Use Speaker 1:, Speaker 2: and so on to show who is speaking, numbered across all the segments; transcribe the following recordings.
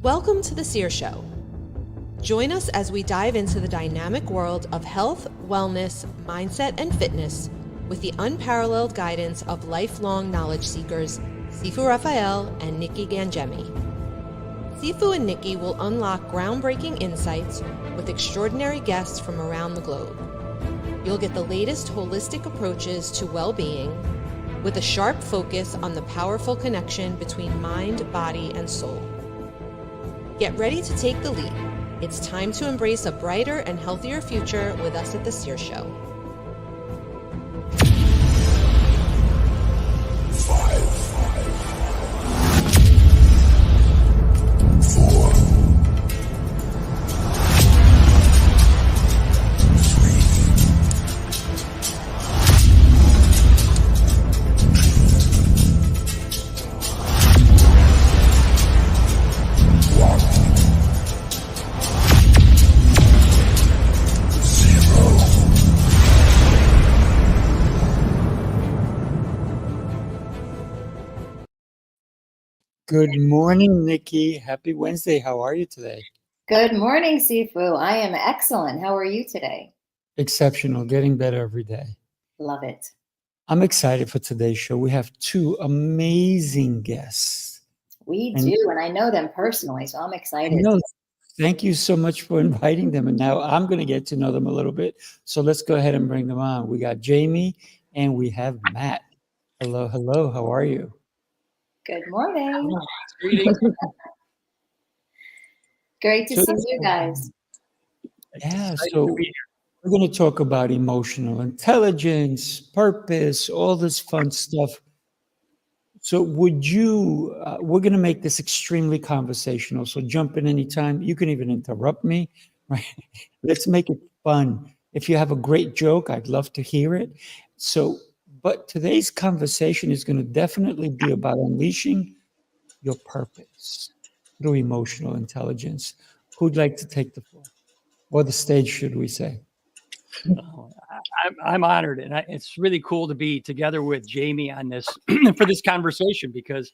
Speaker 1: Welcome to the Seer Show. Join us as we dive into the dynamic world of health, wellness, mindset, and fitness with the unparalleled guidance of lifelong knowledge seekers, Sifu Rafael and Nikki Gangemi. Sifu and Nikki will unlock groundbreaking insights with extraordinary guests from around the globe. You'll get the latest holistic approaches to well-being with a sharp focus on the powerful connection between mind, body, and soul. Get ready to take the leap. It's time to embrace a brighter and healthier future with us at the Seer Show.
Speaker 2: 5, 4, 0.
Speaker 3: Good morning, Nikki. Happy Wednesday. How are you today?
Speaker 4: Good morning, Sifu. I am excellent. How are you today?
Speaker 3: Exceptional, getting better every day.
Speaker 4: Love it.
Speaker 3: I'm excited for today's show. We have two amazing guests.
Speaker 4: We
Speaker 3: And-
Speaker 4: do, and I know them personally, so I'm
Speaker 3: I
Speaker 4: excited.
Speaker 3: know. Thank you so much for inviting them. And now I'm going to get to know them a little bit. So let's go ahead and bring them on. We got Jamie and we have Matt. Hello, hello. How are you?
Speaker 4: Good morning.
Speaker 5: Greetings.
Speaker 4: Great to
Speaker 3: So-
Speaker 4: see you guys.
Speaker 3: Yeah,
Speaker 5: Excited
Speaker 3: so
Speaker 5: to be here.
Speaker 3: we're going to talk about emotional intelligence, purpose, all this fun stuff. So would you, we're going to make this extremely conversational. So jump in anytime. You can even interrupt me, right? Let's make it fun. If you have a great joke, I'd love to hear it. So, but today's conversation is going to definitely be about unleashing your purpose through emotional intelligence. Who'd like to take the floor? Or the stage, should we say?
Speaker 5: I'm honored, and it's really cool to be together with Jamie on this for this conversation because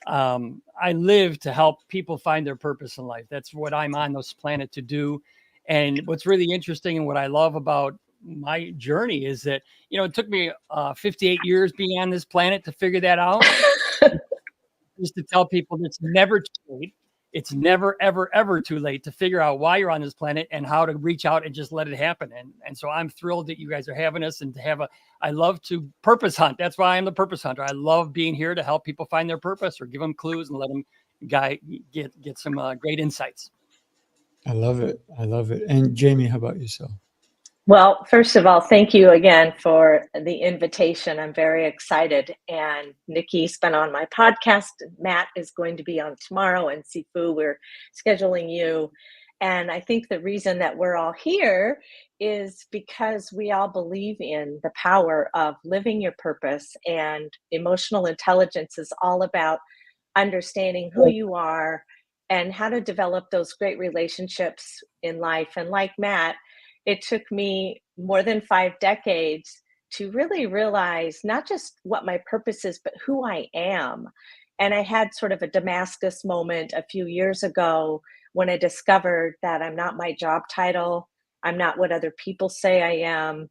Speaker 5: I live to help people find their purpose in life. That's what I'm on this planet to do. And what's really interesting and what I love about my journey is that, you know, it took me 58 years being on this planet to figure that out. Just to tell people that it's never too late. It's never, ever, ever too late to figure out why you're on this planet and how to reach out and just let it happen. And so I'm thrilled that you guys are having us and to have I love to purpose hunt. That's why I'm the purpose hunter. I love being here to help people find their purpose or give them clues and let them get some great insights.
Speaker 3: I love it. I love it. And Jamie, how about yourself?
Speaker 6: Well, first of all, thank you again for the invitation. I'm very excited. And Nikki's been on my podcast. Matt is going to be on tomorrow. And Sifu, we're scheduling you. And I think the reason that we're all here is because we all believe in the power of living your purpose. And emotional intelligence is all about understanding who you are and how to develop those great relationships in life. And like Matt, it took me more than 5 decades to really realize not just what my purpose is, but who I am. And I had sort of a Damascus moment a few years ago when I discovered that I'm not my job title, I'm not what other people say I am,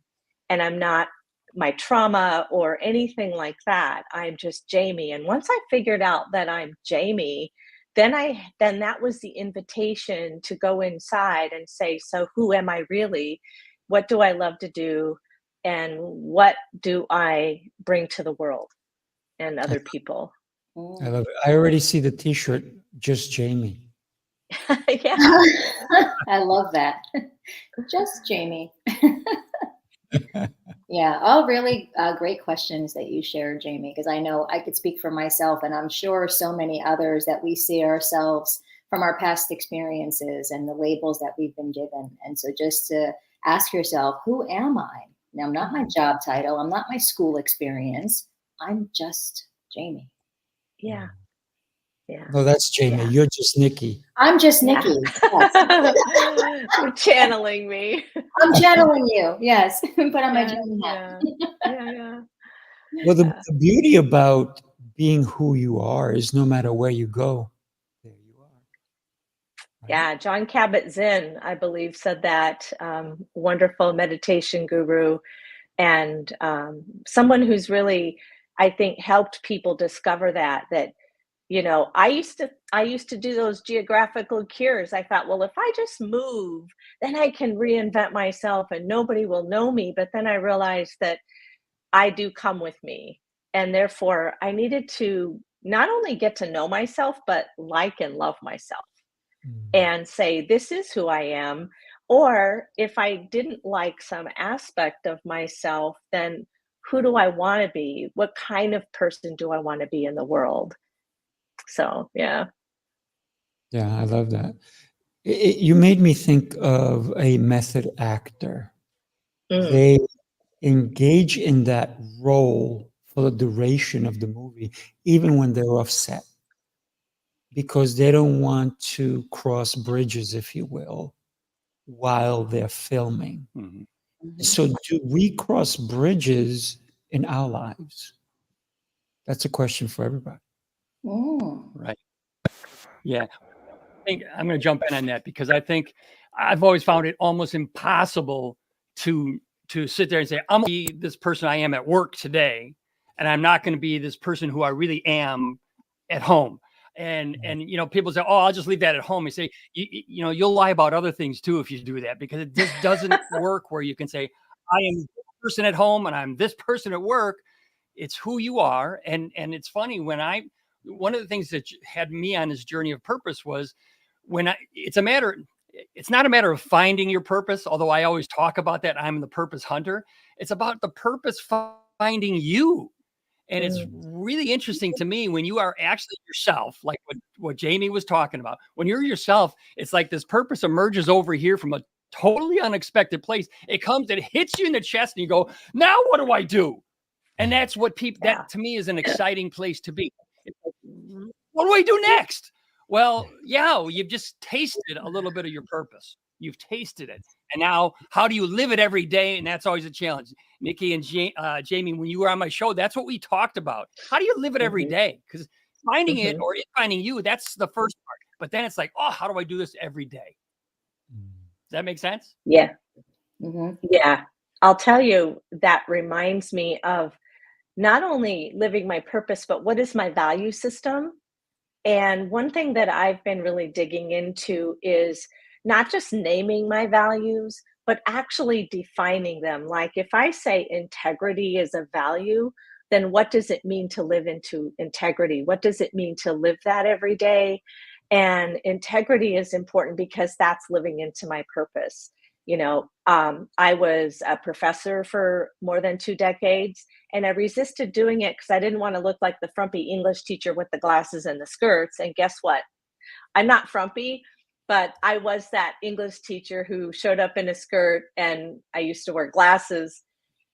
Speaker 6: and I'm not my trauma or anything like that. I'm just Jamie. And once I figured out that I'm Jamie, then that was the invitation to go inside and say, so who am I really? What do I love to do? And what do I bring to the world and other people?
Speaker 3: I love it. I already see the t-shirt, just Jamie.
Speaker 6: Yeah.
Speaker 4: I love that. Just Jamie. Yeah, all really great questions that you shared, Jamie, because I know I could speak for myself, and I'm sure so many others that we see ourselves from our past experiences and the labels that we've been given. And so just to ask yourself, who am I? Now, I'm not my job title. I'm not my school experience. I'm just Jamie.
Speaker 6: Yeah. Yeah.
Speaker 3: No, that's Jamie.
Speaker 6: Yeah.
Speaker 3: You're just Nikki.
Speaker 4: I'm just Nikki. Yes.
Speaker 6: You're channeling me.
Speaker 4: I'm channeling you. Yes. Put on my
Speaker 6: Yeah,
Speaker 4: Jamie hat.
Speaker 6: yeah.
Speaker 3: Well, the beauty about being who you are is no matter where you go, there you are.
Speaker 6: Yeah, John Kabat-Zinn, I believe, said that, wonderful meditation guru, and someone who's really, I think, helped people discover that I used to do those geographical cures. I thought, well, if I just move, then I can reinvent myself and nobody will know me. But then I realized that I do come with me. And therefore, I needed to not only get to know myself, but like and love myself and say, this is who I am. Or if I didn't like some aspect of myself, then who do I want to be? What kind of person do I want to be in the world? So, yeah.
Speaker 3: Yeah, I love that. You made me think of a method actor. They engage in that role for the duration of the movie, even when they're offset, because they don't want to cross bridges, if you will, while they're filming. So do we cross bridges in our lives? That's a question for everybody.
Speaker 5: Right. Yeah. I think I'm going to jump in on that because I think I've always found it almost impossible to sit there and say, I'm going to be this person I am at work today, and I'm not going to be this person who I really am at home. And people say, oh, I'll just leave that at home. You say, you'll lie about other things too if you do that, because it just doesn't work where you can say, I am this person at home and I'm this person at work. It's who you are. And it's funny, one of the things that had me on this journey of purpose was it's not a matter of finding your purpose, although I always talk about that. I'm the purpose hunter. It's about the purpose finding you. And it's really interesting to me when you are actually yourself, like what Jamie was talking about. When you're yourself, it's like this purpose emerges over here from a totally unexpected place. It comes, it hits you in the chest, and you go, now what do I do? And that's what that to me is an exciting place to be. It's like, what do I do next? Well, yeah, you've just tasted a little bit of your purpose. You've tasted it. And now how do you live it every day? And that's always a challenge. Nikki and Jamie, when you were on my show, that's what we talked about. How do you live it every day? Because finding it or it finding you, that's the first part. But then it's like, oh, how do I do this every day? Does that make sense?
Speaker 6: Yeah. Yeah. I'll tell you, that reminds me of not only living my purpose, but what is my value system? And one thing that I've been really digging into is not just naming my values, but actually defining them. Like if I say integrity is a value, then what does it mean to live into integrity? What does it mean to live that every day? And integrity is important because that's living into my purpose. I was a professor for more than 2 decades, and I resisted doing it because I didn't want to look like the frumpy English teacher with the glasses and the skirts. And guess what? I'm not frumpy, but I was that English teacher who showed up in a skirt, and I used to wear glasses.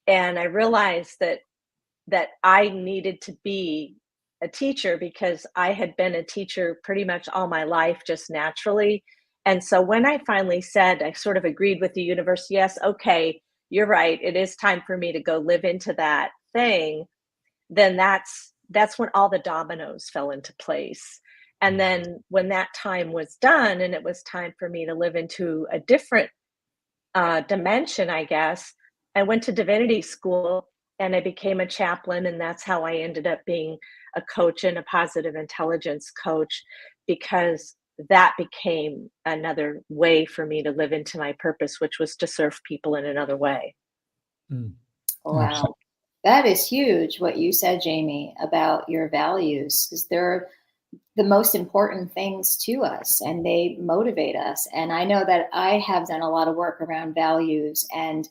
Speaker 6: And I realized that I needed to be a teacher because I had been a teacher pretty much all my life, just naturally. And so when I finally said, I sort of agreed with the universe, yes, okay, you're right, it is time for me to go live into that thing, then that's when all the dominoes fell into place. And then when that time was done and it was time for me to live into a different dimension, I guess, I went to divinity school and I became a chaplain. And that's how I ended up being a coach and a positive intelligence coach, because that became another way for me to live into my purpose, which was to serve people in another way.
Speaker 4: Wow. That is huge what you said, Jamie, about your values, because they're the most important things to us and they motivate us. And I know that I have done a lot of work around values. And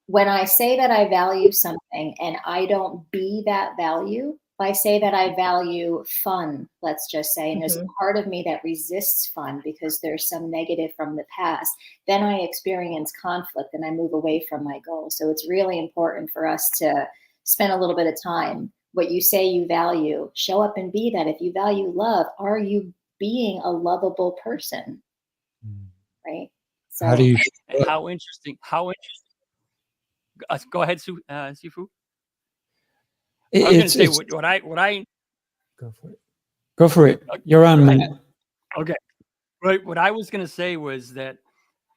Speaker 4: when I say that I value something and I don't be that value, if I say that I value fun, let's just say, and there's a part of me that resists fun because there's some negative from the past, then I experience conflict and I move away from my goal. So it's really important for us to spend a little bit of time. What you say you value, show up and be that. If you value love, are you being a lovable person? Right? So
Speaker 3: How
Speaker 5: interesting. Go ahead, Sifu.
Speaker 3: I was going to say
Speaker 5: what I
Speaker 3: go for it. You're on, Matt.
Speaker 5: Okay. Right. What I was going to say was that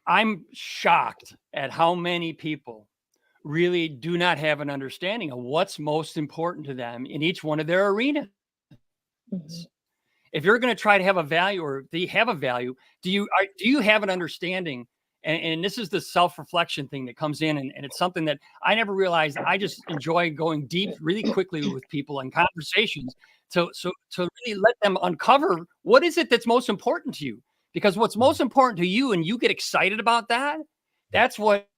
Speaker 5: I'm shocked at how many people really do not have an understanding of what's most important to them in each one of their arenas.
Speaker 6: Mhm.
Speaker 5: If you're going to try to have a value, or do you have a value, do you have an understanding? And this is the self-reflection thing that comes in, and it's something that I never realized. I just enjoy going deep really quickly with people and conversations to really let them uncover what is it that's most important to you. Because what's most important to you, and you get excited about that, that's what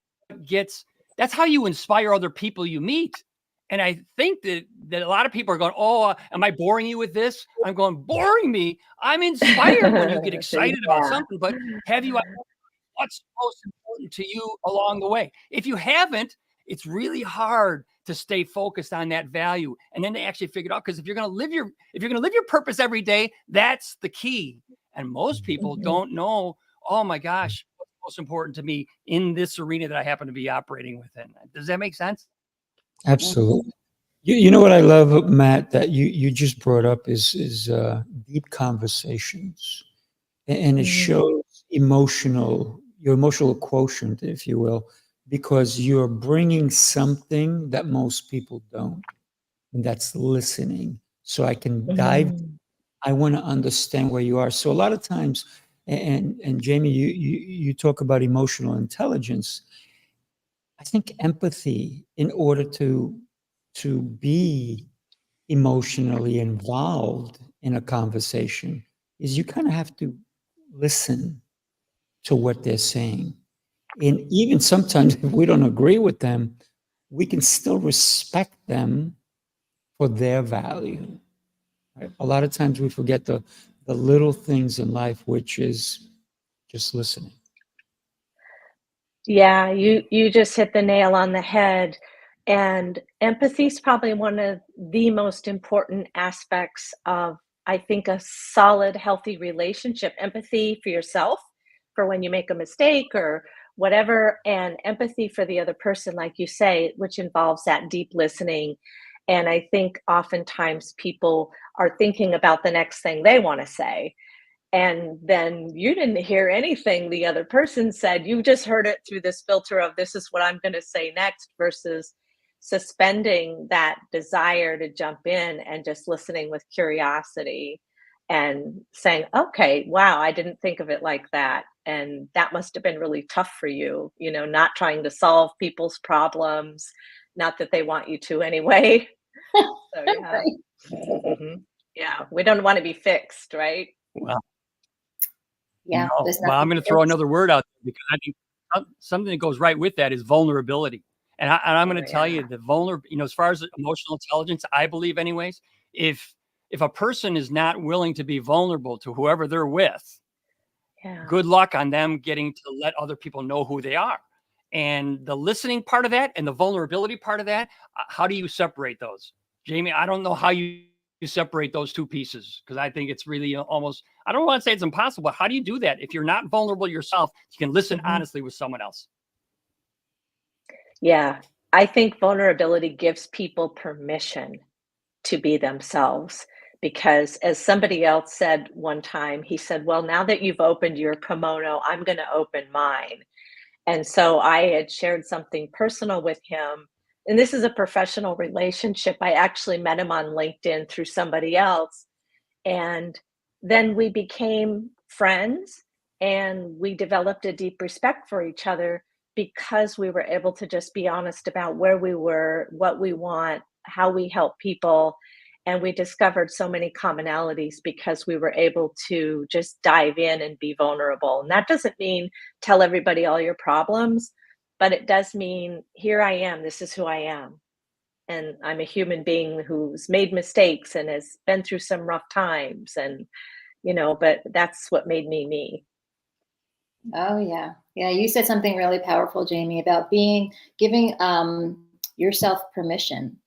Speaker 5: gets, that's how you inspire other people you meet. And I think that a lot of people are going, oh, am I boring you with this? I'm going, boring me? I'm inspired when you get excited about
Speaker 6: Yeah.
Speaker 5: something, but have you identified what's most important to you along the way? If you haven't, it's really hard to stay focused on that value and then to actually figure it out. Because if you're going to live your purpose every day, that's the key. And most people
Speaker 6: Mhm.
Speaker 5: don't know, oh my gosh, what's most important to me in this arena that I happen to be operating within. Does that make sense?
Speaker 3: Absolutely. You know what I love, Matt, that you just brought up is deep conversations, and it shows your emotional quotient, if you will, because you're bringing something that most people don't, and that's listening. So I can dive.
Speaker 6: Mhm.
Speaker 3: I want to understand where you are. So a lot of times, and Jamie, you talk about emotional intelligence. I think empathy, in order to be emotionally involved in a conversation, is you kind of have to listen to what they're saying. And even sometimes if we don't agree with them, we can still respect them for their value. Right? A lot of times we forget the little things in life, which is just listening.
Speaker 6: Yeah, you just hit the nail on the head. And empathy is probably one of the most important aspects of, I think, a solid, healthy relationship. Empathy for yourself, for when you make a mistake or whatever, and empathy for the other person, like you say, which involves that deep listening. And I think oftentimes people are thinking about the next thing they want to say, and then you didn't hear anything the other person said. You just heard it through this filter of, this is what I'm going to say next, versus suspending that desire to jump in and just listening with curiosity and saying, okay, wow, I didn't think of it like that, and that must have been really tough for you, not trying to solve people's problems, not that they want you to anyway. So yeah.
Speaker 4: Right.
Speaker 6: Mhm. Yeah, we don't want to be fixed, right?
Speaker 5: Well,
Speaker 4: Yeah, there's
Speaker 5: well, I'm
Speaker 4: nothing
Speaker 5: going
Speaker 4: to
Speaker 5: to throw
Speaker 4: fix.
Speaker 5: another word out there, because I think something that goes right with that is vulnerability. And I'm
Speaker 6: Oh,
Speaker 5: going to tell
Speaker 6: yeah.
Speaker 5: you, the vulnerable, as far as emotional intelligence, I believe anyways, if a person is not willing to be vulnerable to whoever they're with,
Speaker 6: Yeah.
Speaker 5: good luck on them getting to let other people know who they are. And the listening part of that and the vulnerability part of that, how do you separate those? Jamie, I don't know how you separate those two pieces, because I think it's really almost, I don't want to say it's impossible, but how do you do that? If you're not vulnerable yourself, you can listen
Speaker 6: Mhm.
Speaker 5: honestly with someone else.
Speaker 6: Yeah. I think vulnerability gives people permission to be themselves, because, as somebody else said one time, he said, well, now that you've opened your kimono, I'm going to open mine. And so I had shared something personal with him. And this is a professional relationship. I actually met him on LinkedIn through somebody else. And then we became friends, and we developed a deep respect for each other because we were able to just be honest about where we were, what we want, how we help people. And we discovered so many commonalities because we were able to just dive in and be vulnerable. And that doesn't mean tell everybody all your problems, but it does mean, here I am, this is who I am. And I'm a human being who's made mistakes and has been through some rough times, and but that's what made me me.
Speaker 4: Oh yeah. Yeah, you said something really powerful, Jamie, about giving yourself permission,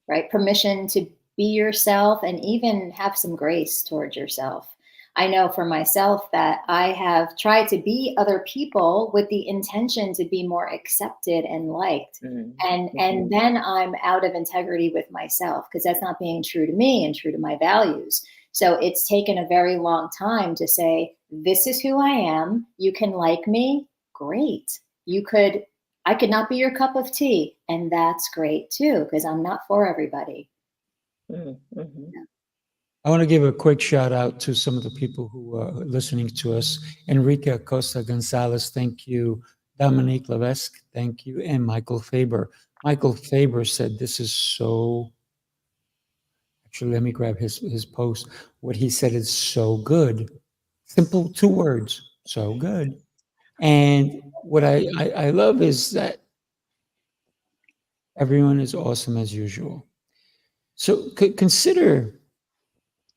Speaker 4: right? Permission to be yourself and even have some grace towards yourself. I know for myself that I have tried to be other people with the intention to be more accepted and liked. And then I'm out of integrity with myself, because that's not being true to me and true to my values. So it's taken a very long time to say, this is who I am. You can like me. Great. I could not be your cup of tea. And that's great too, because I'm not for everybody.
Speaker 6: Mm-hmm.
Speaker 3: I want to give a quick shout out to some of the people who are listening to us. Enrique Acosta Gonzalez, thank you. Dominique Levesque, thank you. And Michael Faber. Michael Faber said this is so, actually, let me grab his post. What he said is so good. Simple 2 words, so good. And what I love is that everyone is awesome as usual. So consider,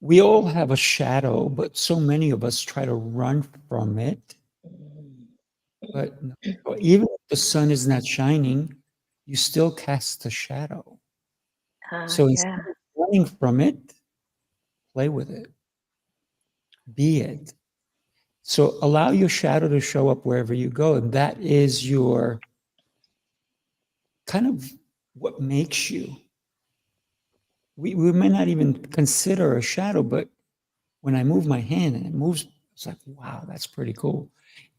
Speaker 3: we all have a shadow, but so many of us try to run from it. But no, even if the sun is not shining, you still cast a shadow. So instead of running from it, play with it, be it. So allow your shadow to show up wherever you go. And that is your kind of what makes you. We may not even consider a shadow, but when I move my hand and it moves, it's like, wow, that's pretty cool.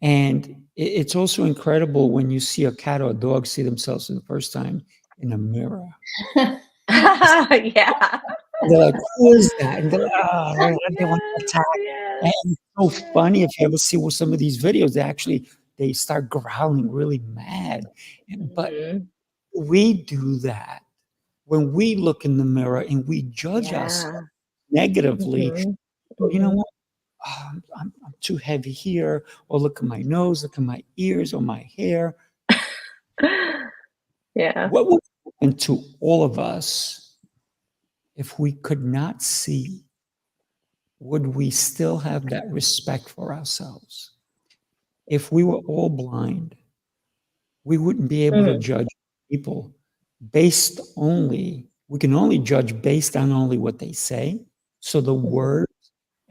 Speaker 3: And it's also incredible when you see a cat or a dog see themselves for the first time in a mirror.
Speaker 6: Yeah.
Speaker 3: They're like, who is that? And they're like, oh, they want to attack. And it's so funny if you ever see with some of these videos, they start growling really mad. But we do that when we look in the mirror and we judge ourselves negatively. You know what? Oh, I'm too heavy here, or look at my nose, look at my ears or my hair.
Speaker 6: Yeah.
Speaker 3: What would happen to all of us if we could not see? Would we still have that respect for ourselves? If we were all blind, we wouldn't be able to judge people we can only judge based on only what they say. So the words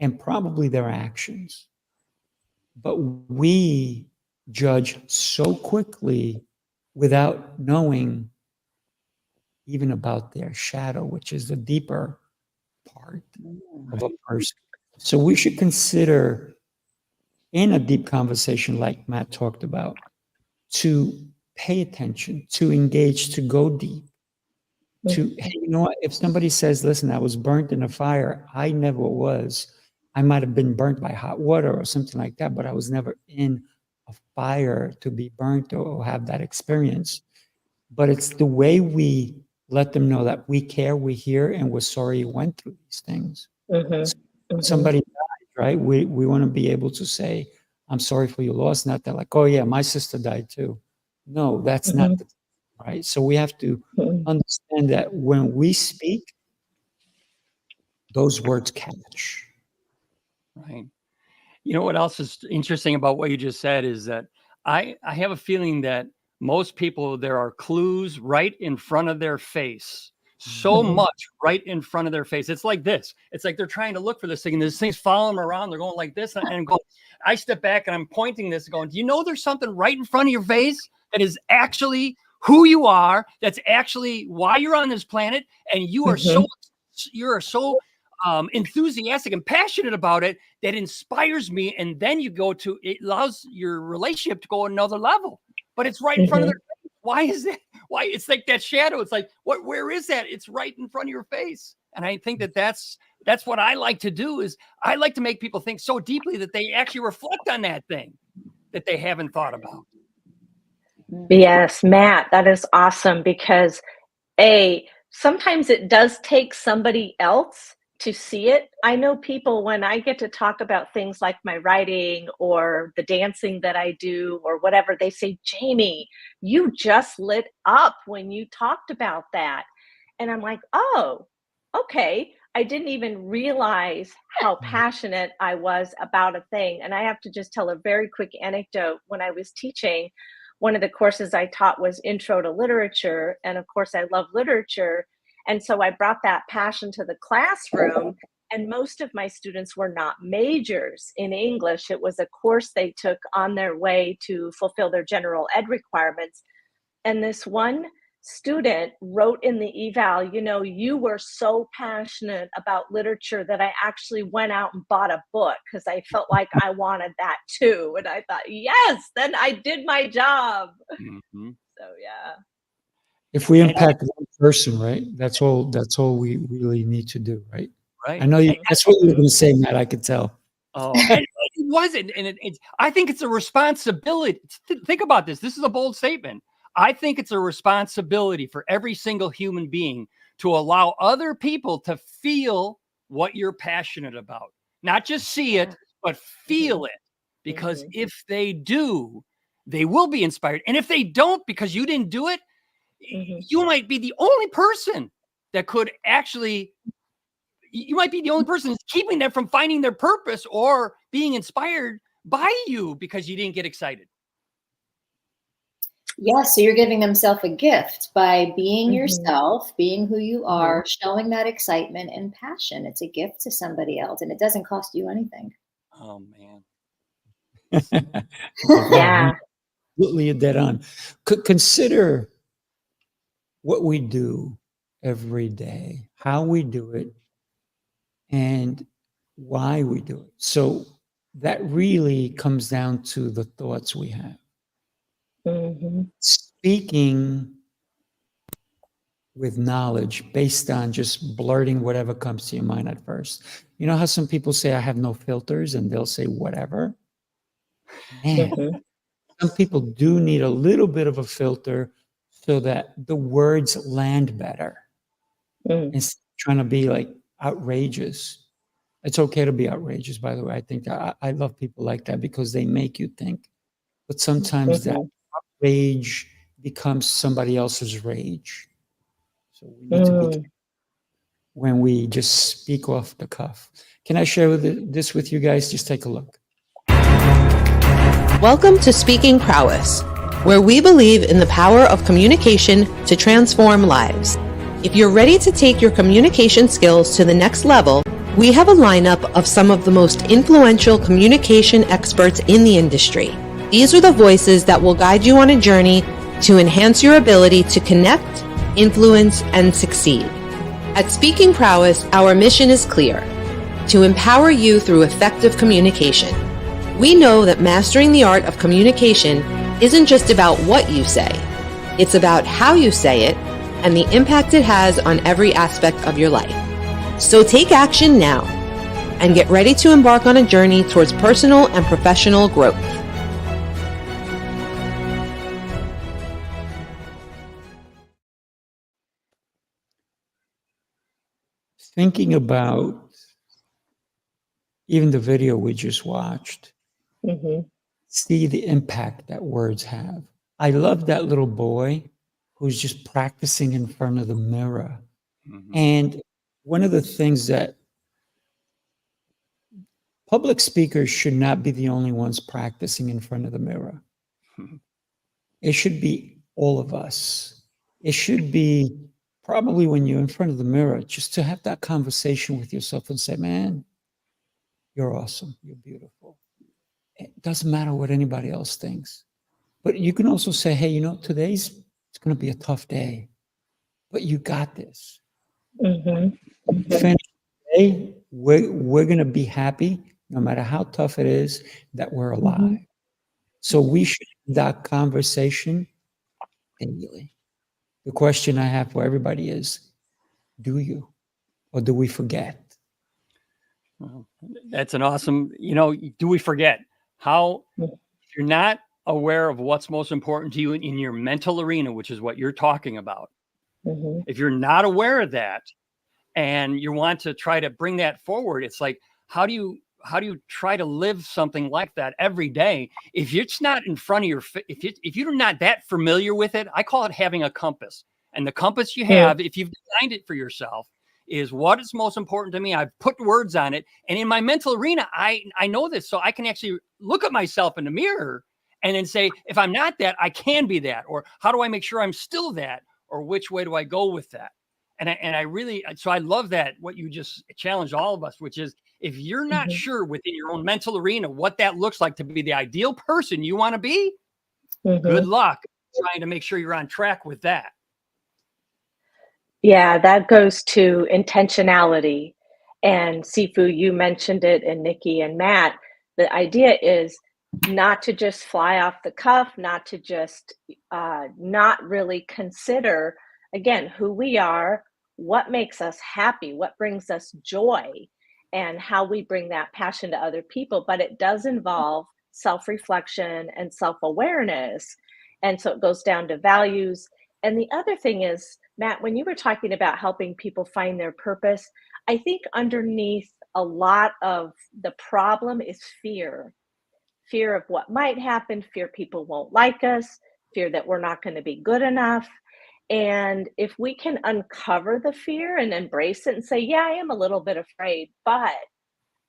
Speaker 3: and probably their actions. But we judge so quickly without knowing even about their shadow, which is the deeper part of a person. So we should consider, in a deep conversation like Matt talked about, to pay attention, to engage, to go deep, hey, you know what? If somebody says, listen, I was burnt in a fire, I never was. I might have been burnt by hot water or something like that, but I was never in a fire to be burnt or have that experience. But it's the way we let them know that we care, we hear, and we're sorry you went through these things. So somebody died, right? We want to be able to say, I'm sorry for your loss, not that like, oh yeah, my sister died too. No, that's not the right. So we have to understand that when we speak, those words catch.
Speaker 5: Right. You know what else is interesting about what you just said is that I have a feeling that most people, there are clues right in front of their face. So much right in front of their face. It's like this. It's like they're trying to look for this thing, and this thing's following them around. They're going like this, and go. I step back and I'm pointing this, going, do you know there's something right in front of your face that is actually who you are? That's actually why you're on this planet, and you are so enthusiastic and passionate about it that inspires me. And then it allows your relationship to go another level, but it's right in front of their face. Why is that? Why? It's like that shadow. It's like, where is that? It's right in front of your face. And I think that's what I like to do is I like to make people think so deeply that they actually reflect on that thing that they haven't thought about.
Speaker 6: Yes, Matt, that is awesome because sometimes it does take somebody else to see it. I know people, when I get to talk about things like my writing or the dancing that I do or whatever, they say, Jamie, you just lit up when you talked about that. And I'm like, oh, okay. I didn't even realize how passionate I was about a thing. And I have to just tell a very quick anecdote. When I was teaching, one of the courses I taught was Intro to Literature. And of course, I love literature. And so I brought that passion to the classroom, and most of my students were not majors in English. It was a course they took on their way to fulfill their general ed requirements. And this one student wrote in the eval, you know, you were so passionate about literature that I actually went out and bought a book because I felt like I wanted that too. And I thought, yes, then I did my job.
Speaker 5: Mm-hmm.
Speaker 6: So yeah.
Speaker 3: If we impact one person, right? That's all we really need to do, right?
Speaker 5: Right.
Speaker 3: I know that's what you were going to say, Matt. I could tell.
Speaker 5: Oh, and it wasn't. And it's, I think it's a responsibility. Think about this. This is a bold statement. I think it's a responsibility for every single human being to allow other people to feel what you're passionate about. Not just see it, but feel it. Because if they do, they will be inspired. And if they don't, because you didn't do it, you might be the only person that could actually, you might be the only person that's keeping them from finding their purpose or being inspired by you because you didn't get excited.
Speaker 4: Yeah, so you're giving themselves a gift by being yourself, being who you are, showing that excitement and passion. It's a gift to somebody else, and it doesn't cost you anything.
Speaker 5: Oh, man.
Speaker 6: Yeah.
Speaker 3: Absolutely, you're dead on. Consider what we do every day, how we do it, and why we do it. So that really comes down to the thoughts we have. Speaking with knowledge based on just blurting whatever comes to your mind at first. You know how some people say, I have no filters, and they'll say whatever? Man, some people do need a little bit of a filter so that the words land better. Instead of trying to be like outrageous. It's okay to be outrageous, by the way. I think I love people like that because they make you think. But sometimes that rage becomes somebody else's rage. So we need to be careful when we just speak off the cuff. Can I share this with you guys? Just take a look.
Speaker 1: Welcome to Speaking Prowess, where we believe in the power of communication to transform lives. If you're ready to take your communication skills to the next level, we have a lineup of some of the most influential communication experts in the industry. These are the voices that will guide you on a journey to enhance your ability to connect, influence, and succeed. At Speaking Prowess, our mission is clear: to empower you through effective communication. We know that mastering the art of communication isn't just about what you say. It's about how you say it and the impact it has on every aspect of your life. So take action now and get ready to embark on a journey towards personal and professional growth.
Speaker 3: Thinking about even the video we just watched, see the impact that words have. I love that little boy who's just practicing in front of the mirror. And one of the things that public speakers should not be the only ones practicing in front of the mirror. It should be all of us. It should be probably when you're in front of the mirror, just to have that conversation with yourself and say, man, you're awesome. You're beautiful. It doesn't matter what anybody else thinks. But you can also say, hey, you know, it's going to be a tough day, but you got this. Finish the day, we're going to be happy, no matter how tough it is, that we're alive. So we should have that conversation daily. The question I have for everybody is, do you, or do we forget?
Speaker 5: Well, that's an awesome, do we forget how, if you're not aware of what's most important to you in your mental arena, which is what you're talking about, if you're not aware of that and you want to try to bring that forward, it's like, how do you try to live something like that every day? If it's not in front of your, if you're not that familiar with it, I call it having a compass. And the compass you have, if you've designed it for yourself, is what is most important to me. I've put words on it. And in my mental arena, I know this. So I can actually look at myself in the mirror and then say, if I'm not that, I can be that. Or how do I make sure I'm still that? Or which way do I go with that? And I love that, what you just challenged all of us, which is, if you're not sure within your own mental arena what that looks like to be the ideal person you want to be, good luck trying to make sure you're on track with that.
Speaker 6: Yeah, that goes to intentionality. And Sifu, you mentioned it, and Nikki and Matt. The idea is not to just fly off the cuff, not to just not really consider, again, who we are, what makes us happy, what brings us joy, and how we bring that passion to other people. But it does involve self-reflection and self-awareness. And so it goes down to values. And the other thing is, Matt, when you were talking about helping people find their purpose, I think underneath a lot of the problem is fear. Fear of what might happen, fear people won't like us, fear that we're not going to be good enough. And if we can uncover the fear and embrace it and say, yeah, I am a little bit afraid, but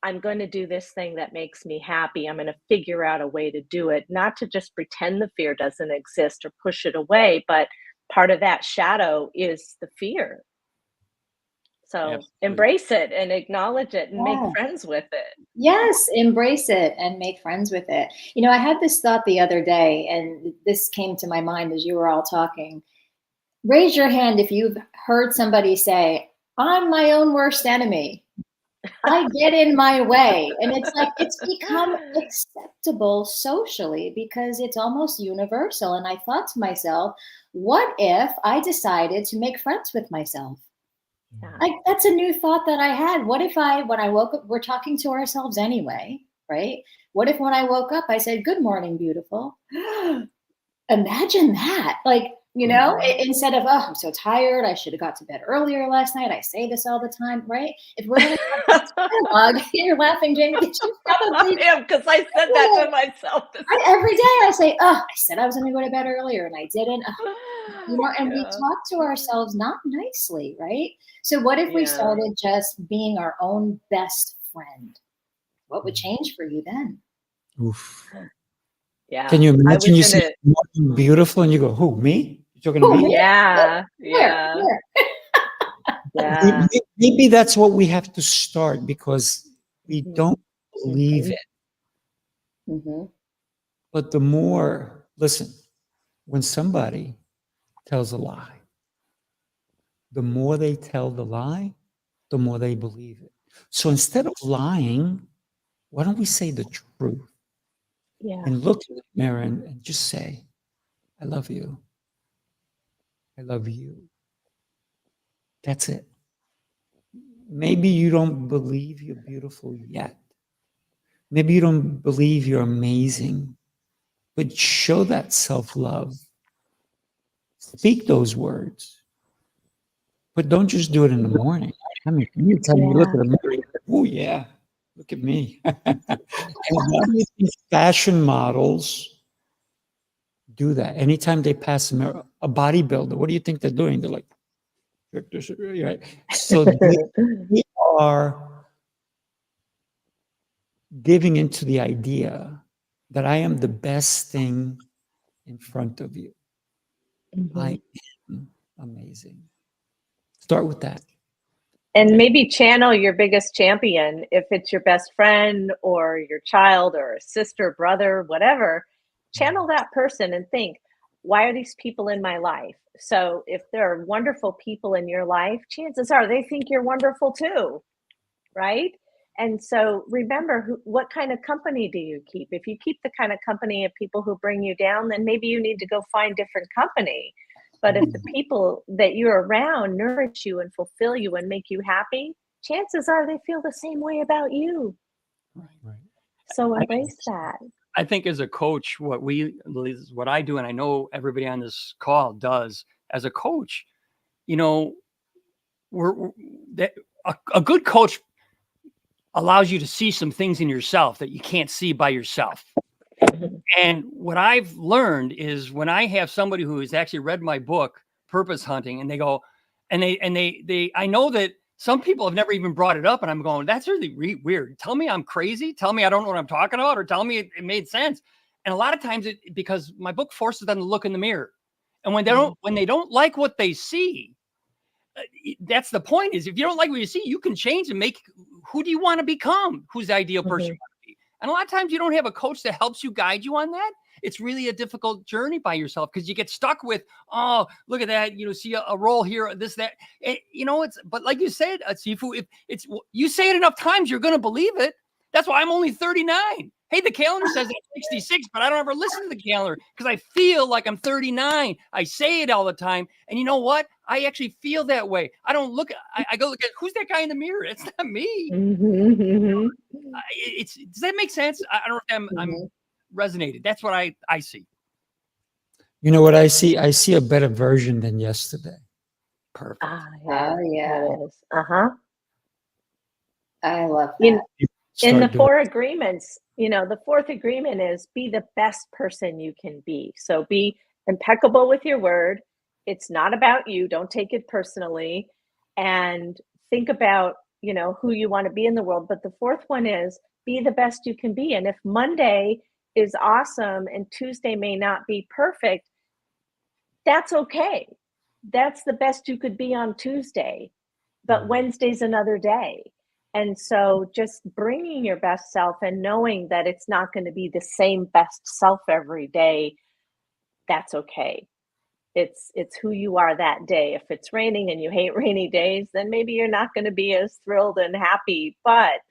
Speaker 6: I'm going to do this thing that makes me happy. I'm going to figure out a way to do it, not to just pretend the fear doesn't exist or push it away, but part of that shadow is the fear. So
Speaker 5: Absolutely.
Speaker 6: embrace it and acknowledge it and
Speaker 4: Yeah.
Speaker 6: make friends with it.
Speaker 4: Yes, embrace it and make friends with it. You know, I had this thought the other day, and this came to my mind as you were all talking. Raise your hand if you've heard somebody say, I'm my own worst enemy. I get in my way. And it's like, it's become acceptable socially because it's almost universal. And I thought to myself, what if I decided to make friends with myself? Like, that's a new thought that I had. What if when I woke up, we're talking to ourselves anyway, right? What if when I woke up, I said, good morning, beautiful. Imagine that. Like, you know, instead of, oh, I'm so tired, I should have got to bed earlier last night. I say this all the time, right? If we're going to have this dialogue, you're laughing, Jamie, because you probably
Speaker 6: I am, because I said that to myself.
Speaker 4: every day I say, oh, I said I was going to go to bed earlier and I didn't. You know, and we talk to ourselves not nicely, right? So what if we started just being our own best friend? What would change for you then?
Speaker 3: Oof.
Speaker 6: Yeah.
Speaker 3: Can you imagine you
Speaker 6: was in
Speaker 3: say beautiful and you go, who, me? You're talking to
Speaker 4: Who,
Speaker 3: me?
Speaker 4: me?
Speaker 6: Yeah.
Speaker 4: Where?
Speaker 6: Yeah.
Speaker 3: Maybe that's what we have to start because we don't believe it.
Speaker 4: Mhm.
Speaker 3: But the more, listen, when somebody tells a lie, the more they tell the lie, the more they believe it. So instead of lying, why don't we say the truth
Speaker 6: Yeah.
Speaker 3: and look in the mirror and just say, I love you. I love you. That's it. Maybe you don't believe you're beautiful yet. Maybe you don't believe you're amazing, but show that self-love. Speak those words, but don't just do it in the morning. I mean, anytime you look at a mirror, oh yeah, look at me. And why do you think fashion models do that? Anytime they pass a mirror, a bodybuilder, what do you think they're doing? They're like, right? So they are giving into the idea that I am the best thing in front of you. I am amazing. Start with that.
Speaker 6: And maybe channel your biggest champion. If it's your best friend or your child or a sister, brother, whatever, channel that person and think, why are these people in my life? So if there are wonderful people in your life, chances are they think you're wonderful too, right? And so remember, what kind of company do you keep? If you keep the kind of company of people who bring you down, then maybe you need to go find different company. But if the people that you're around nourish you and fulfill you and make you happy, chances are they feel the same way about you.
Speaker 3: Right.
Speaker 6: So embrace that.
Speaker 5: I think as a coach, what I do, and I know everybody on this call does as a coach, you know, a good coach allows you to see some things in yourself that you can't see by yourself. And what I've learned is when I have somebody who has actually read my book, Purpose Hunting, and they go, I know that some people have never even brought it up, and I'm going, that's really weird. Tell me I'm crazy. Tell me I don't know what I'm talking about, or tell me it made sense. And a lot of times because my book forces them to look in the mirror. And when they don't like what they see, that's the point, is if you don't like what you see, you can change and make, who do you want to become? Who's the ideal person you want to be? And a lot of times you don't have a coach that helps you, guide you on that. it's really a difficult journey by yourself because you get stuck with, oh, look at that, see a role here, this, that, but like you said, Sifu, if you say it enough times, you're going to believe it. That's why I'm only 39. Hey, the calendar says I'm 66, but I don't ever listen to the calendar because I feel like I'm 39. I say it all the time. And you know what? I actually feel that way. I don't look, I go look at who's that guy in the mirror? It's not me. Does that make sense? I don't know if I'm resonated. That's what I see.
Speaker 3: You know what I see? I see a better version than yesterday.
Speaker 5: Perfect.
Speaker 4: Oh, yeah.
Speaker 6: It is. Uh-huh.
Speaker 4: I love that.
Speaker 6: In the 4 agreements, the 4th agreement is be the best person you can be. So be impeccable with your word. It's not about you. Don't take it personally. And think about, who you want to be in the world. But the 4th one is be the best you can be. And if Monday is awesome and Tuesday may not be perfect, that's okay. That's the best you could be on Tuesday. But Wednesday's another day. And so just bringing your best self and knowing that it's not going to be the same best self every day, that's okay. It's who you are that day. If it's raining and you hate rainy days, then maybe you're not going to be as thrilled and happy, but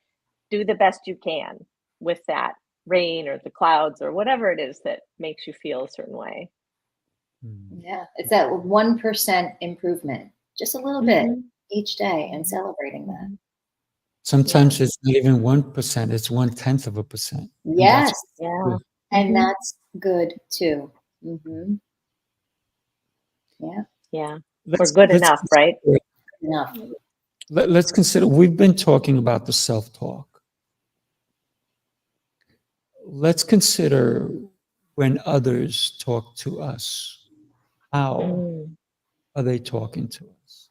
Speaker 6: do the best you can with that rain or the clouds or whatever it is that makes you feel a certain way.
Speaker 4: Yeah, it's that 1% improvement, just a little bit each day, and celebrating that.
Speaker 3: Sometimes it's not even 1%, it's 1/10%.
Speaker 4: Yes.
Speaker 6: Yeah.
Speaker 4: And that's good too. Yeah.
Speaker 6: Yeah. We're good enough, right?
Speaker 4: Enough.
Speaker 3: Let's consider, we've been talking about the self-talk. Let's consider when others talk to us. How are they talking to us?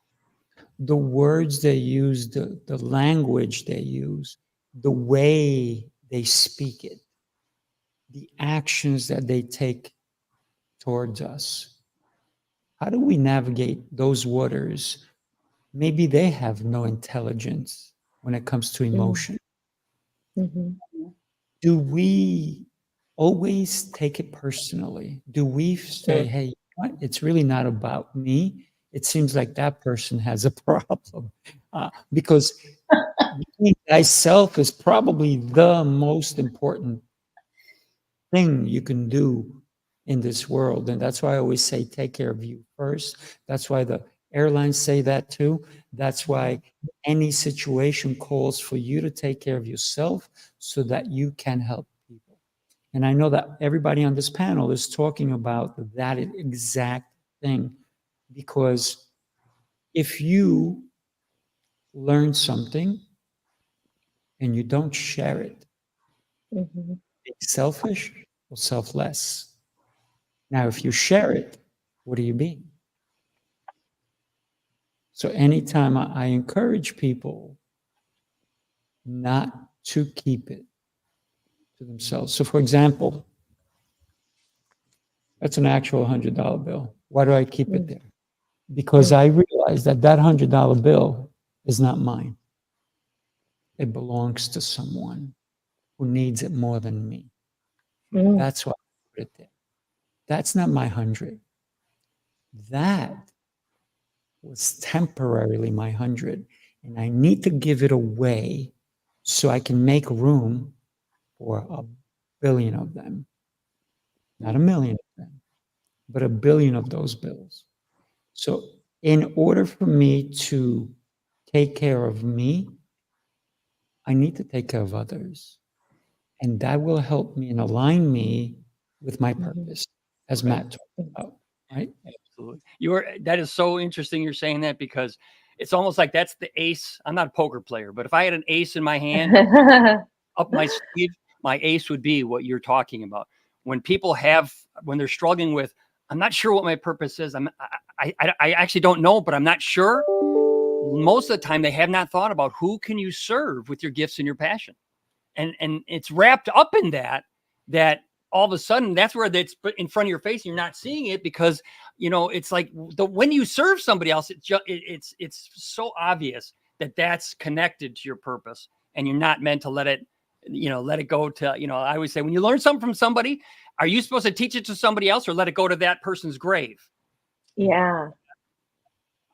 Speaker 3: The words they use, the language they use, the way they speak it, the actions that they take towards us. How do we navigate those waters? Maybe they have no intelligence when it comes to emotion. Do we always take it personally? Do we say, hey, it's really not about me? It seems like that person has a problem. Because being thyself is probably the most important thing you can do in this world. And that's why I always say, take care of you first. That's why the airlines say that too. That's why any situation calls for you to take care of yourself so that you can help people. And I know that everybody on this panel is talking about that exact thing, because if you learn something and you don't share it, being selfish or selfless. Now, if you share it, what are you being? So anytime I encourage people not to keep it to themselves. So for example, that's an actual $100 bill. Why do I keep it there? Because I realize that $100 bill is not mine. It belongs to someone who needs it more than me. That's why I put it there. That's not my 100. That was temporarily my 100. And I need to give it away so I can make room for 1 billion of them. Not 1 million of them, but 1 billion of those bills. So in order for me to take care of me, I need to take care of others. And that will help me and align me with my purpose, as Matt talked about, right?
Speaker 5: Absolutely. That is so interesting you're saying that, because it's almost like that's the ace. I'm not a poker player, but if I had an ace in my hand up my sleeve, my ace would be what you're talking about. When they're struggling with, I'm not sure what my purpose is. I actually don't know, but I'm not sure. Most of the time they have not thought about who can you serve with your gifts and your passion. And it's wrapped up in that all of a sudden that's where it's in front of your face and you're not seeing it, because it's like when you serve somebody else, it's so obvious that that's connected to your purpose, and you're not meant to let it go to, I always say, when you learn something from somebody, Are you supposed to teach it to somebody else or let it go to that person's grave?
Speaker 6: Yeah.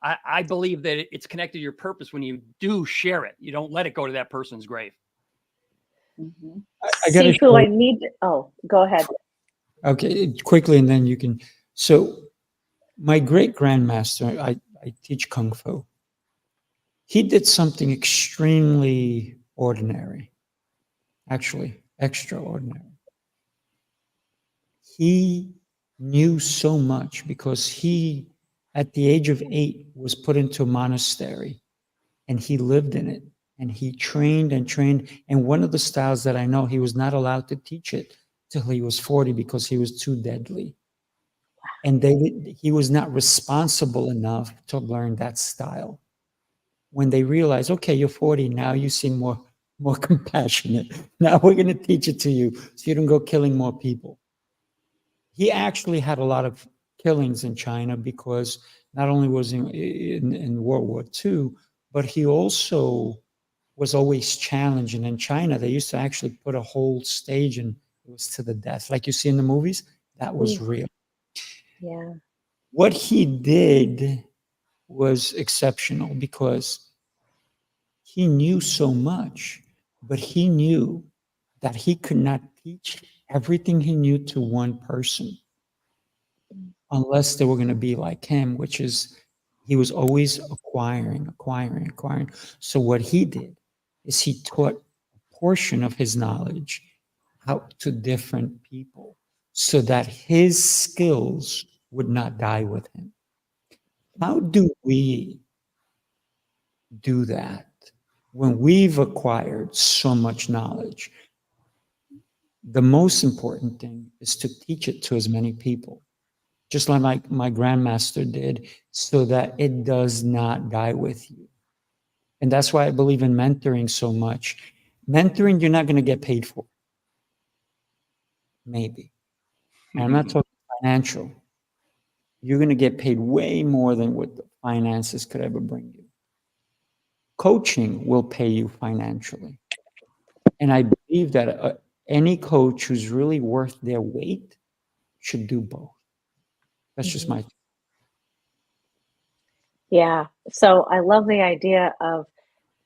Speaker 5: I believe that it's connected to your purpose when you do share it. You don't let it go to that person's grave.
Speaker 4: Mm-hmm.
Speaker 3: I got to
Speaker 6: Sifu, I need, oh, go ahead.
Speaker 3: Okay, quickly, and then you can. So, my great grandmaster, I teach Kung Fu. He did something extremely ordinary, actually, extraordinary. He knew so much because he, at the age of 8, was put into a monastery and he lived in it and he trained and trained. And one of the styles that I know, he was not allowed to teach it till he was 40 because he was too deadly. And he was not responsible enough to learn that style. When they realized, okay, you're 40 now, you seem more compassionate. Now we're going to teach it to you so you don't go killing more people. He actually had a lot of killings in China because not only was he in World War II, but he also was always challenged. And in China, they used to actually put a whole stage and it was to the death. Like you see in the movies, that was real.
Speaker 6: Yeah.
Speaker 3: What he did was exceptional because he knew so much, but he knew that he could not teach everything he knew to one person unless they were going to be like him, which is he was always acquiring. So what he did is he taught a portion of his knowledge out to different people so that his skills would not die with him. How do we do that when we've acquired so much knowledge? The most important thing is to teach it to as many people, just like my grandmaster did, so that it does not die with you. And that's why I believe in mentoring so much. Mentoring, you're not going to get paid for. Maybe. And I'm not talking financial. You're going to get paid way more than what the finances could ever bring you. Coaching will pay you financially. And I believe that any coach who's really worth their weight should do both. That's just my.
Speaker 6: Yeah. So I love the idea of,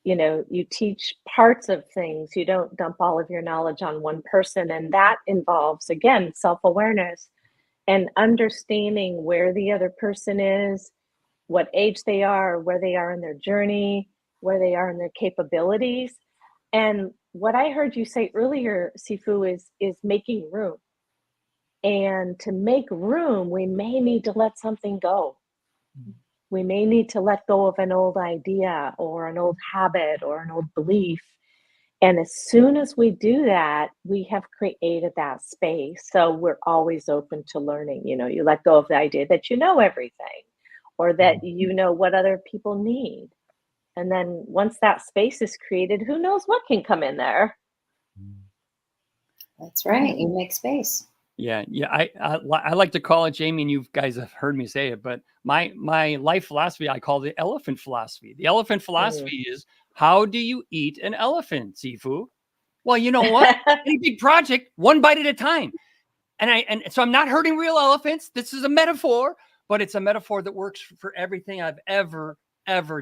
Speaker 6: you teach parts of things. You don't dump all of your knowledge on one person. And that involves, again, self-awareness and understanding where the other person is, what age they are, where they are in their journey, where they are in their capabilities. And what I heard you say earlier, Sifu, is making room. And to make room, we may need to let something go. We may need to let go of an old idea or an old habit or an old belief. And as soon as we do that, we have created that space. So we're always open to learning. You let go of the idea that you know everything or that you know what other people need. And then once that space is created, who knows what can come in there?
Speaker 4: That's right. You make space.
Speaker 5: Yeah. I like to call it, Jamie, and you guys have heard me say it, but my life philosophy, I call it elephant philosophy. The elephant philosophy is, how do you eat an elephant, Sifu? Well, you know what? Any big project, one bite at a time. And so I'm not hurting real elephants. This is a metaphor, but it's a metaphor that works for everything I've ever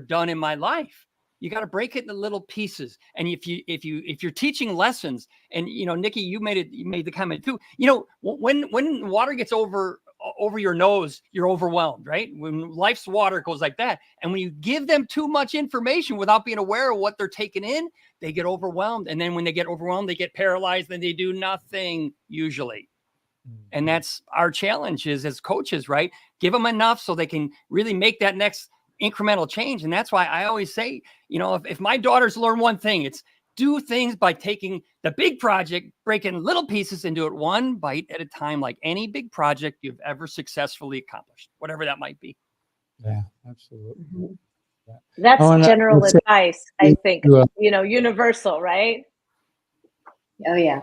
Speaker 5: done in my life. You got to break it into little pieces. And if you're teaching lessons, and Nikki, you made the comment too. When water gets over your nose, you're overwhelmed, right? When life's water goes like that, and when you give them too much information without being aware of what they're taking in, they get overwhelmed. And then when they get overwhelmed, they get paralyzed, and they do nothing usually. And that's our challenge is as coaches, right? Give them enough so they can really make that next incremental change. And that's why I always say, if my daughters learn one thing, it's do things by taking the big project, breaking little pieces and do it one bite at a time, like any big project you've ever successfully accomplished, whatever that might be.
Speaker 3: Yeah, absolutely.
Speaker 6: Mm-hmm. That's general advice, I think, universal, right?
Speaker 4: Oh, yeah.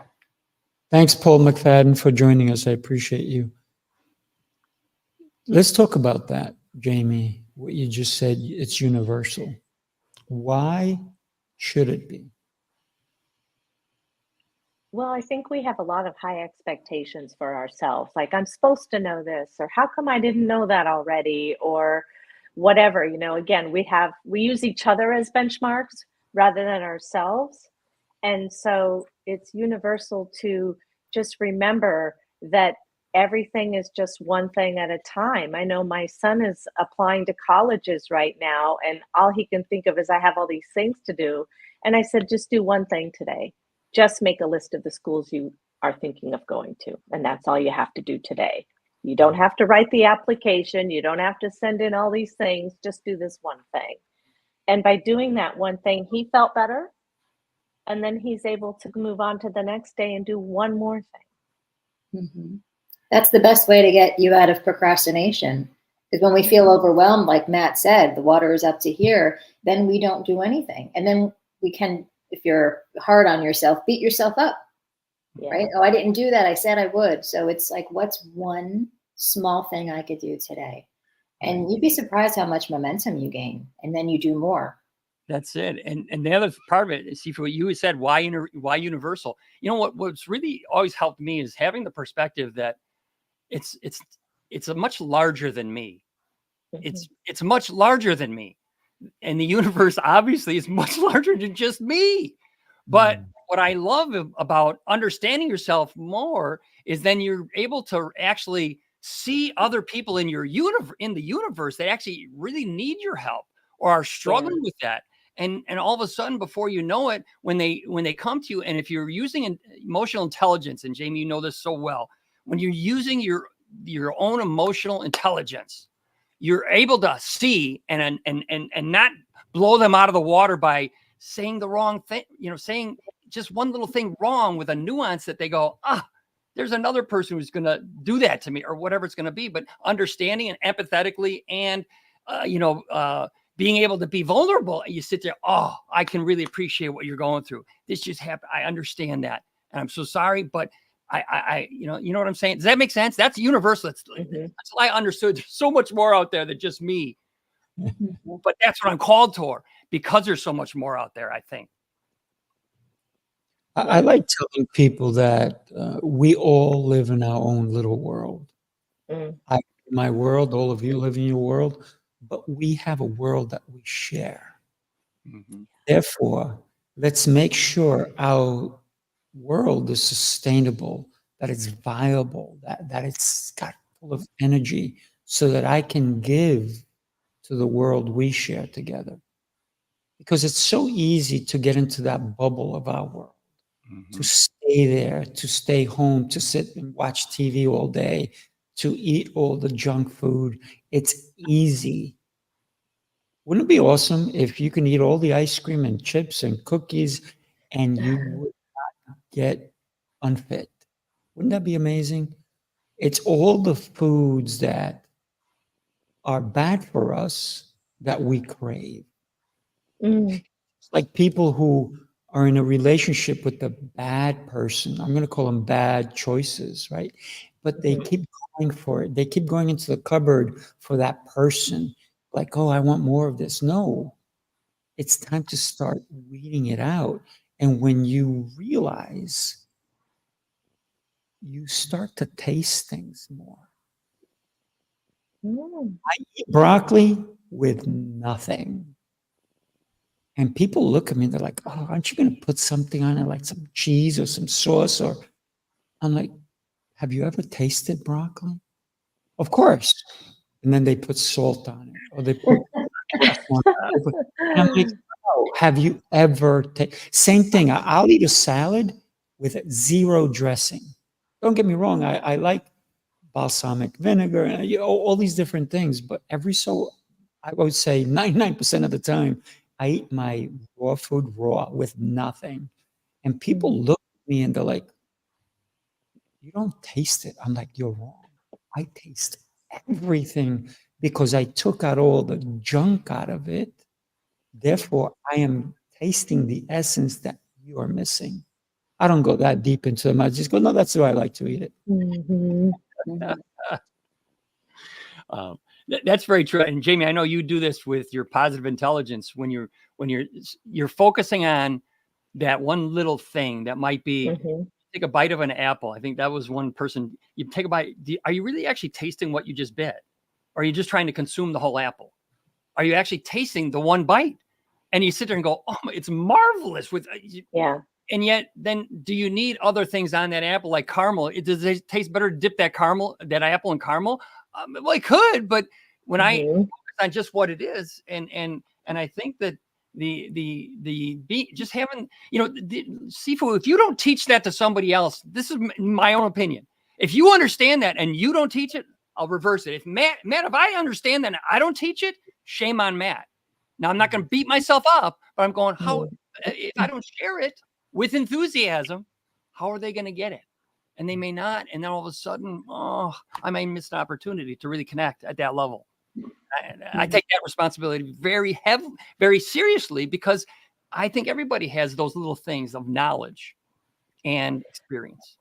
Speaker 3: Thanks, Paul McFadden, for joining us. I appreciate you. Let's talk about that, Jamie. What you just said, it's universal. Why should it be?
Speaker 6: Well, I think we have a lot of high expectations for ourselves. Like, I'm supposed to know this, or how come I didn't know that already, or whatever. Again, we use each other as benchmarks rather than ourselves. And so it's universal to just remember that everything is just one thing at a time. I know my son is applying to colleges right now, and all he can think of is, I have all these things to do. And I said, just do one thing today. Just make a list of the schools you are thinking of going to. And that's all you have to do today. You don't have to write the application. You don't have to send in all these things. Just do this one thing. And by doing that one thing, he felt better. And then he's able to move on to the next day and do one more thing.
Speaker 4: Mm-hmm. That's the best way to get you out of procrastination. Because when we feel overwhelmed, like Matt said, the water is up to here, then we don't do anything. And then we can, if you're hard on yourself, beat yourself up, right? Oh, I didn't do that. I said I would. So it's like, what's one small thing I could do today? And you'd be surprised how much momentum you gain. And then you do more. That's
Speaker 5: it. And the other part of it is, see, for what you said, why universal? What's really always helped me is having the perspective that it's a much larger than me. Mm-hmm. It's much larger than me. And the universe obviously is much larger than just me. But what I love about understanding yourself more is then you're able to actually see other people in the universe that actually really need your help or are struggling with that. And all of a sudden, before you know it, when they come to you, and if you're using emotional intelligence, and Jamie, you know this so well, when you're using your own emotional intelligence, you're able to see and not blow them out of the water by saying the wrong thing, saying just one little thing wrong with a nuance that they go, there's another person who's going to do that to me, or whatever it's going to be. But understanding and empathetically and, being able to be vulnerable, you sit there, I can really appreciate what you're going through. This just happened. I understand that. And I'm so sorry, but I you know what I'm saying? Does that make sense? That's universal. That's what I understood. There's so much more out there than just me. But that's what I'm called for, because there's so much more out there, I think.
Speaker 3: I like telling people that we all live in our own little world. My world, all of you live in your world, but we have a world that we share. Mm-hmm. Therefore, let's make sure our world is sustainable, that it's viable, that it's got full of energy, so that I can give to the world we share together. Because it's so easy to get into that bubble of our world, to stay there, to stay home, to sit and watch TV all day, to eat all the junk food. It's easy. Wouldn't it be awesome if you can eat all the ice cream and chips and cookies and you would not get unfit? Wouldn't that be amazing? It's all the foods that are bad for us that we crave. It's like people who are in a relationship with a bad person. I'm going to call them bad choices, right? But they keep going for it. They keep going into the cupboard for that person. Like, I want more of this. No, it's time to start weeding it out. And when you realize, you start to taste things more. I eat broccoli with nothing. And people look at me, they're like, aren't you going to put something on it, like some cheese or some sauce? Or I'm like, have you ever tasted broccoli? Of course. And then they put salt on it, or they put and I'm like, have you ever same thing. I'll eat a salad with zero dressing. Don't get me wrong. I like balsamic vinegar and all these different things, but I would say 99% of the time, I eat my raw food raw with nothing. And people look at me and they're like, you don't taste it. I'm like, you're wrong. I taste everything because I took out all the junk out of it. Therefore, I am tasting the essence that you are missing. I don't go that deep into them. I just go, no, that's the way I like to eat it.
Speaker 5: That's very true. And Jamie, I know you do this with your positive intelligence when you're focusing on that one little thing that might be take a bite of an apple. I think that was one person. You take a bite. Are you really actually tasting what you just bit? Or are you just trying to consume the whole apple? Are you actually tasting the one bite? And you sit there and go, oh, it's marvelous.
Speaker 6: Yeah.
Speaker 5: And yet, then do you need other things on that apple like caramel? Does it taste better to dip that apple in caramel? Well, it could, but when I focus on just what it is, and I think that just having, Sifu, if you don't teach that to somebody else, this is my own opinion. If you understand that and you don't teach it, I'll reverse it. If Matt, if I understand that and I don't teach it, shame on Matt. Now I'm not going to beat myself up, but I'm going, if I don't share it with enthusiasm, how are they going to get it? And they may not. And then all of a sudden, I may miss an opportunity to really connect at that level. I take that responsibility very seriously, because I think everybody has those little things of knowledge and experience.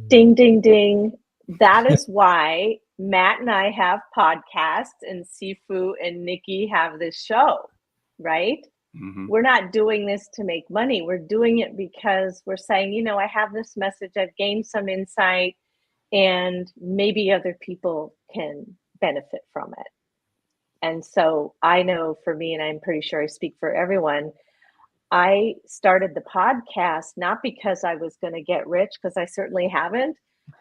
Speaker 6: Ding, ding, ding. That is why Matt and I have podcasts and Sifu and Nikki have this show, right?
Speaker 5: Mm-hmm.
Speaker 6: We're not doing this to make money. We're doing it because we're saying, I have this message, I've gained some insight, and maybe other people can benefit from it. And so I know for me, and I'm pretty sure I speak for everyone, I started the podcast not because I was going to get rich, because I certainly haven't.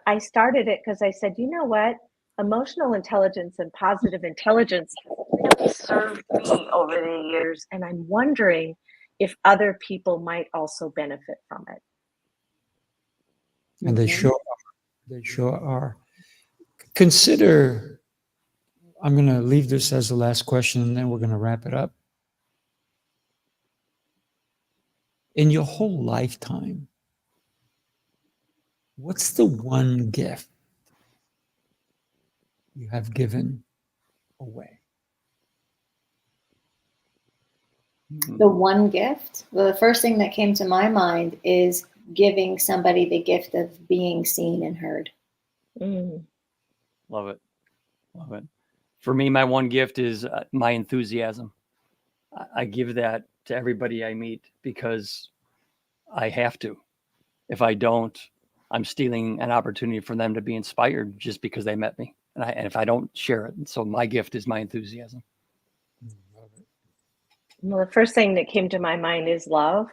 Speaker 6: I started it because I said, you know what? Emotional intelligence and positive intelligence have really served me over the years. And I'm wondering if other people might also benefit from it.
Speaker 3: And they sure are. They sure are. Consider, I'm going to leave this as the last question, and then we're going to wrap it up. In your whole lifetime, what's the one gift you have given away?
Speaker 4: The one gift? Well, the first thing that came to my mind is giving somebody the gift of being seen and heard.
Speaker 5: Love it. Love it. For me, my one gift is my enthusiasm. I give that to everybody I meet because I have to. If I don't, I'm stealing an opportunity for them to be inspired just because they met me. And if I don't share it, so my gift is my enthusiasm.
Speaker 6: Well, the first thing that came to my mind is love.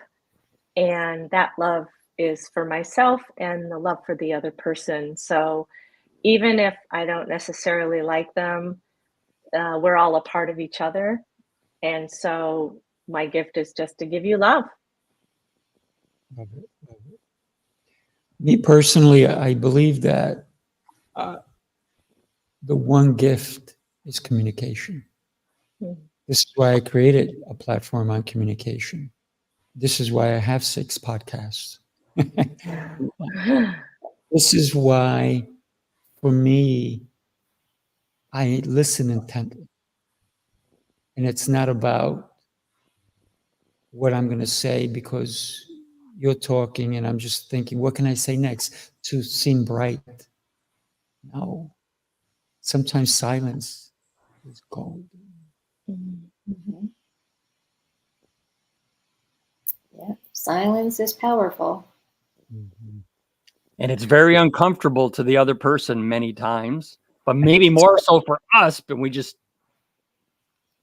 Speaker 6: And that love is for myself and the love for the other person. So even if I don't necessarily like them, we're all a part of each other. And so my gift is just to give you love.
Speaker 3: Love it. Love it. Me personally, I believe that the one gift is communication. This is why I created a platform on communication. This is why I have 6 podcasts. This is why, for me, I listen intently. And it's not about what I'm going to say because you're talking and I'm just thinking, what can I say next to seem bright? No. Sometimes silence is gold.
Speaker 4: Mm-hmm. Yeah, silence is powerful.
Speaker 3: Mm-hmm.
Speaker 5: And it's very uncomfortable to the other person many times, but maybe more so for us, but we just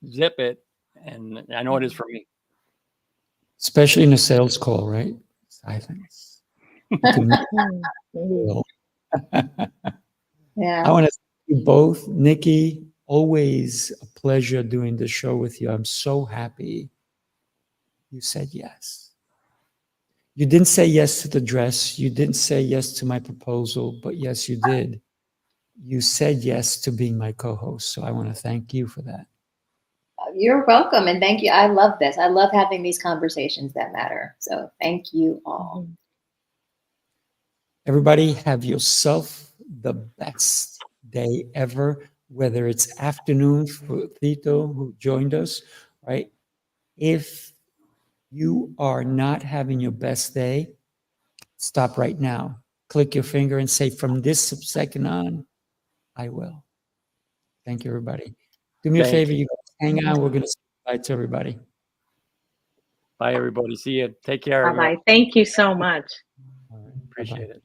Speaker 5: zip it. And I know it is for me.
Speaker 3: Especially in a sales call, right? Silence.
Speaker 4: Yeah.
Speaker 3: I want to thank you both. Nikki, always a pleasure doing the show with you. I'm so happy you said yes. You didn't say yes to the dress. You didn't say yes to my proposal, but yes, you did. You said yes to being my co-host. So I want to thank you for that.
Speaker 4: You're welcome. And thank you. I love this. I love having these conversations that matter. So thank you all.
Speaker 3: Everybody have yourself the best day ever, whether it's afternoon for Tito who joined us, right? If you are not having your best day, stop right now. Click your finger and say, from this second on, I will. Thank you, everybody. Do me a favor, you guys hang on. We're going to say bye to everybody.
Speaker 5: Bye, everybody. See you. Take care.
Speaker 6: Bye-bye. Thank you so much.
Speaker 3: All right.
Speaker 5: Appreciate it.